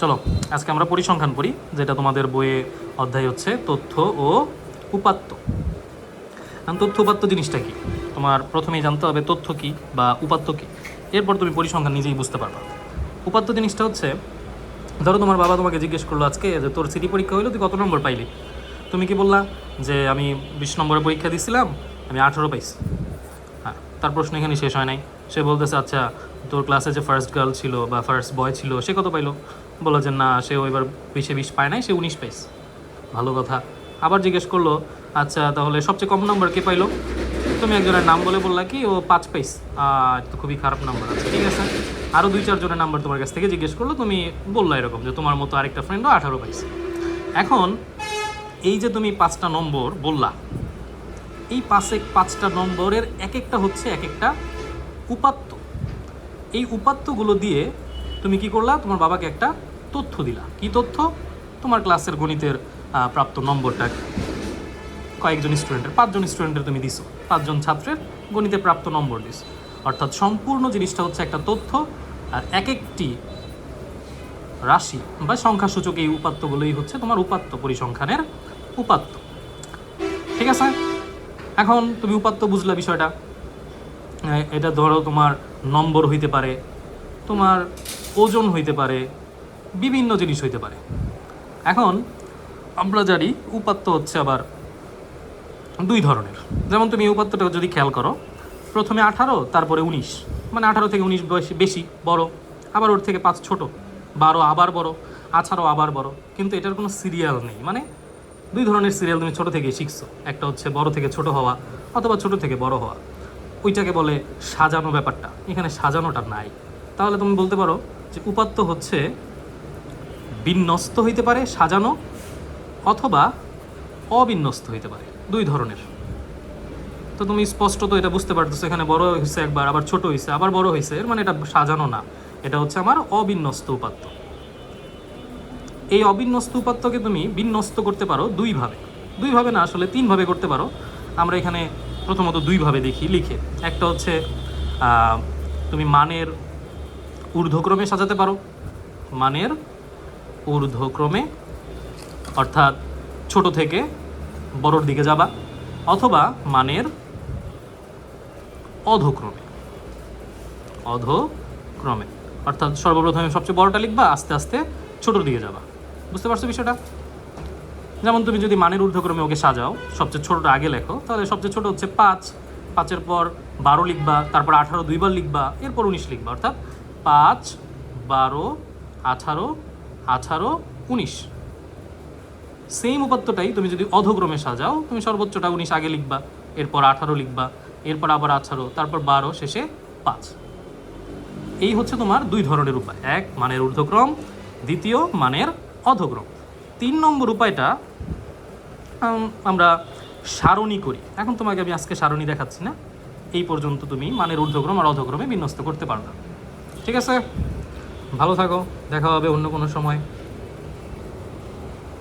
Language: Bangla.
চলো আজকে আমরা পরিসংখ্যান পড়ি, যেটা তোমাদের বইয়ে অধ্যায় হচ্ছে তথ্য ও উপাত্ত। এখন তথ্য উপাত্ত জিনিসটা কি তোমার প্রথমেই জানতে হবে, তথ্য কি বা উপাত্ত কি, এরপর তুমি পরিসংখ্যান নিজেই বুঝতে পারবা। উপাত্ত জিনিসটা হচ্ছে, ধরো তোমার বাবা তোমাকে জিজ্ঞেস করলো আজকে যে তোর সিটি পরীক্ষা হইলো, তুই কত নম্বর পাইলি? তুমি কি বললা যে আমি 20 নম্বরে পরীক্ষা দিছিলাম, আমি 18 পাইছি। হ্যাঁ, তার প্রশ্ন এখানে শেষ হয় নাই। সে বলতেছে আচ্ছা তোর ক্লাসে যে ফার্স্ট গার্ল ছিল বা ফার্স্ট বয় ছিল সে কত পাইলো? বললো যে না, সে ওইবার 20 পায় নাই, সে 19 পাইছে। ভালো কথা। আবার জিজ্ঞেস করলো আচ্ছা তাহলে সবচেয়ে কম নাম্বার কে পাইলো? তুমি একজনের নাম বলে বললা কি ও 5 পাইস। এটা তো খুবই খারাপ নাম্বার আছে, ঠিক আছে। আরও 2-4 জনের নাম্বার তোমার কাছ থেকে জিজ্ঞেস করলো, তুমি বললা এরকম যে তোমার মতো আরেকটা ফ্রেন্ডও 18 পাইছে। এখন এই যে তুমি 5টা নম্বর বললা, এই 5টা নম্বরের এক একটা হচ্ছে এক একটা উপাত্ত। এই উপাত্তগুলো দিয়ে তুমি কি করলা, তোমার বাবাকে একটা তথ্য দিলা। কি তথ্য? তোমার ক্লাসের গণিতের প্রাপ্ত নম্বরটা কয়েকজন স্টুডেন্টের, 5 জন স্টুডেন্টের তুমি দিছো, 5 জন ছাত্রের গণিতে প্রাপ্ত নম্বর দিছো। অর্থাৎ সম্পূর্ণ জিনিসটা হচ্ছে একটা তথ্য, আর এক একটি রাশি বা সংখ্যাসূচক এই উপাত্তগুলোই হচ্ছে তোমার উপাত্ত, পরিসংখ্যানের উপাত্ত। ঠিক আছে, এখন তুমি উপাত্ত বুঝলা বিষয়টা। এটা ধরো তোমার নম্বর হইতে পারে, তোমার ওজন হইতে পারে, বিভিন্ন জিনিস হইতে পারে। এখন আমরা জানি উপাত্ত হচ্ছে আবার 2 ধরনের। যেমন তুমি উপাত্তটা যদি খেয়াল করো, প্রথমে 18, তারপরে 19, মানে 18 থেকে 19 বেশি বড়, আবার ওর থেকে 5 ছোট, 12 আবার বড়, 18 আবার বড়। কিন্তু এটার কোনো সিরিয়াল নেই, মানে 2 ধরনের সিরিয়াল তুমি ছোট থেকে শিখছো। একটা হচ্ছে বড় থেকে ছোট হওয়া অথবা ছোট থেকে বড় হওয়া, ওইটাকে বলে সাজানো ব্যাপারটা। এখানে সাজানোটা নাই। তাহলে তুমি বলতে পারো যে উপাত্ত হচ্ছে বিন্যস্ত হইতে পারে, সাজানো, অথবা অবিন্যস্ত হইতে পারে, 2 ধরনের। তো তুমি স্পষ্টত এটা বুঝতে পারতেছো, এখানে বড় হয়েছে একবার, আবার ছোট হয়েছে, আবার বড় হয়েছে, এর মানে এটা সাজানো না, এটা হচ্ছে আমার অবিন্যস্ত উপাত্ত। এই অবিন্যস্ত উপাত্তকে তুমি বিন্যস্ত করতে পারো 2 ভাবে। 2 ভাবে না, আসলে 3 ভাবে করতে পারো। আমরা এখানে প্রথমত 2 ভাবে দেখি লিখে। একটা হচ্ছে তুমি মানের ঊর্ধ্বক্রমে সাজাতে পারো, মানের ঊর্ধ্বক্রমে, অর্থাৎ ছোট থেকে বড়র দিকে যাবা, অথবা মানের অধক্রমে, অধক্রমে অর্থাৎ সর্বপ্রথমে সবচেয়ে বড়টা লিখবা, আস্তে আস্তে ছোটোর দিকে যাবা। বুঝতে পারছো বিষয়টা? যেমন তুমি যদি মানের ঊর্ধ্বক্রমে ওকে সাজাও, সবচেয়ে ছোটোটা আগে লেখো, তাহলে সবচেয়ে ছোটো হচ্ছে 5, 5-এর পর 12 লিখবা, তারপর 18 2বার লিখবা, এরপর 19 লিখবা, অর্থাৎ 5, 12, 18, 18, 19। সেম উপাত্তটাই তুমি যদি অধক্রমে সাজাও, তুমি সর্বোচ্চটা 19 আগে লিখবা, এরপর 18 লিখবা, এরপর আবার 18, তারপর 12, শেষে 5। এই হচ্ছে তোমার 2 ধরনের উপায়। এক, মানের ঊর্ধ্বক্রম, দ্বিতীয় মানের অধক্রম। 3 নম্বর উপায়টা আমরা সারণী করি। এখন তোমাকে আমি আজকে সারণী দেখাচ্ছি না, এই পর্যন্ত তুমি মানের ঊর্ধ্বক্রম আর অধক্রমে বিন্যস্ত করতে পারবে। ঠিক আছে, ভালো থাকো, দেখা হবে অন্য কোনো সময়।